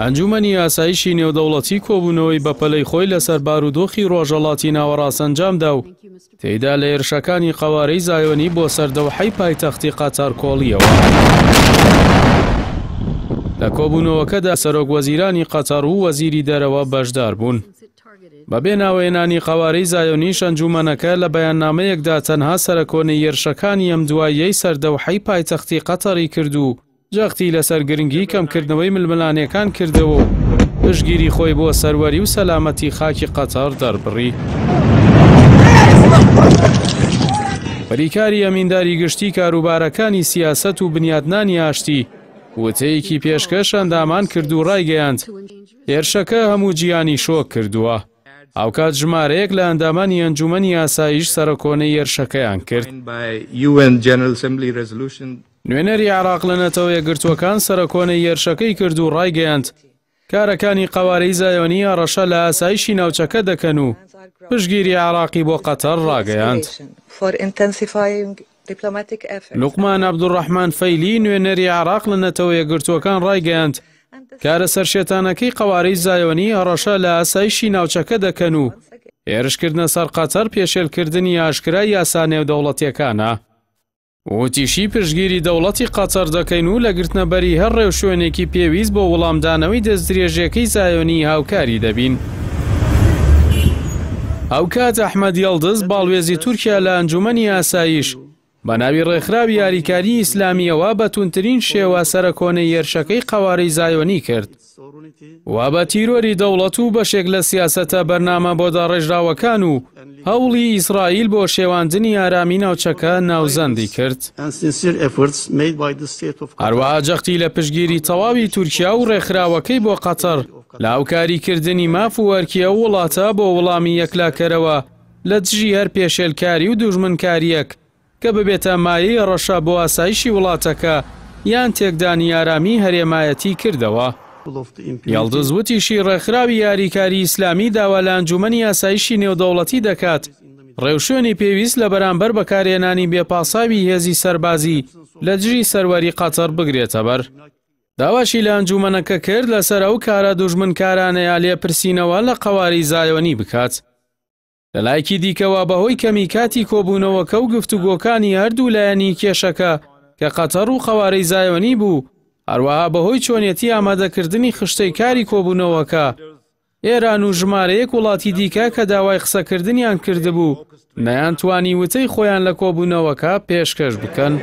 ئەنجومەنی ئاسایشی نێودەوڵەتی کۆبوونەوەی بەپەلەی خۆی لەسەر بارودۆخی ڕۆژهەڵاتی ناوەڕاستەنجامدا و تێیدا لە هێرشەکانی قەوارەی زایۆنی بۆ سەردەوحەی پایتەختی قەتار کۆڵیەوە. لە کۆبوونەوەکەدا سەرۆکوەزیرانی قەتار و وەزیری دەرەوە بەشدار بوون. بەبێ ناوێنانی قەوارەی زایۆنیش ئەنجومەنەکە لە بەیاننامەیەکدا تەنها سەرکۆنەی هێرشەکانی ئەم دواییەی سەردەوحەی پایتەختی قەتەری کرد و جەختی لەسەر گرنگی کەمکردنەوەی ململانیەکان کردەوە و پشگیری خۆی بۆ سەروەری و سەلامەتی خاکی قەتار دەربڕی. بەریکاری ئەمینداری گشتی کاروبارەکانی سیاسەت و بنیادنانی ئاشتی وتەیەکی پێشکەش ئەندامان کرد و ڕایگەیاند هێرشەکە هەموو جیانی شۆک کردووە. ئەوکات ژمارەیەک لە ئەندامانی ئەنجومەنی ئاسایش سەرکۆنەی هێرشەکەیان کرد. نوێنەری عێراق لە نەتەوە یەکگرتووەکان سەرکۆنەی هێرشەکەی کرد و ڕایگەیاند کارەکانی قەوارەی زایۆنی هەڕەشە لە ئاسایشی ناوچەکە دەکەن و پشگیری عێراقی بۆ قەتەر ڕاگەیاند. لوقمان عەبدوڕەحمان فەیلی نوێنەری عێراق لە نەتەوە یەکگرتووەکان ڕایگەیاند کارە سەرشێتانەکەی قەوارەی زایۆنی هەڕەشە لە ئاسایشی ناوچەکە دەکەن و هێرشکردنە سەر قەتەر پێشێلکردنی ئاشکرای یاسا نێودەوڵەتیەکانە. وتیشی پشگیری دەوڵەتی قەتەر دەکەین و لە گرتنەبەری هەر ڕێو شوێنێکی پێویست بۆ وەڵامدانەوەی دەستدرێژیەکەی زایۆنی هاوکاری دەبین. ئەوکات ئەحمەد یەڵدز باڵوێزی تورکیا لە ئەنجومەنی ئاسایش بە ناوی ڕێکخراوی یاریکاری ئیسلامیەوە بە توندترین شێوە سەرکۆنەی هێرشەکەی قەوارەی زایۆنی کرد. وا بە تیرۆری دەوڵەت و بەشێک لە سیاسەتە بەرنامە بۆ داڕێژراوەکان و هەوڵی ئیسرائیل بۆ شێواندنی ئارامی ناوچەکە ناوزەندی کرد. هەروەها جەختی لە پشگیری تەواوی تورکیا و ڕێکخراوەکەی بۆ قەتەر لە هاوکاریکردنی ماف و وەرکیە و وڵاتە بۆ وەڵامی یەکلاکەرەوە لە دژی هەر پێشێلکاری و دوژمنکاریەک کە ببێتە مایەی ڕەشە بۆ ئاسایشی وڵاتەکە یان تێکدانی ئارامی هەرێمایەتی کردەوە. یەڵدز وتیشی ڕێکخراوی یاریکاری ئیسلامی داوا لە ئەنجومەنی ئاسایشی نێودەوڵەتی دەکات ڕێوشوێنی پێویست لە بەرامبەر بەکارهێنانی بێپاساوی هێزی سەربازی لە دژی سەروەری قەتەر بگرێتە بەر. داواشی لە ئەنجومەنەکە کرد لەسەر ئەو کارە دوژمنکارانەیە لێپرسینەوە لە قەواری زایۆنی بکات. لە لایەکی دیکەوە بەهۆی کەمی کاتی کۆبوونەوەکە و گفتوگۆکانی هەردوو لایەنی کێشەکە کە قەتەر و قەوارەی زایۆنی بوو هەروەها بەهۆی چۆنیەتی ئامادەکردنی خشتەی کاری کۆبوونەوەکە ئێران و ژمارەیەک وڵاتی دیکە کە داوای قسەکردنیان کردبوو نەیانتوانی وتەی خۆیان لە کۆبوونەوەکە پێشکەش بکەن.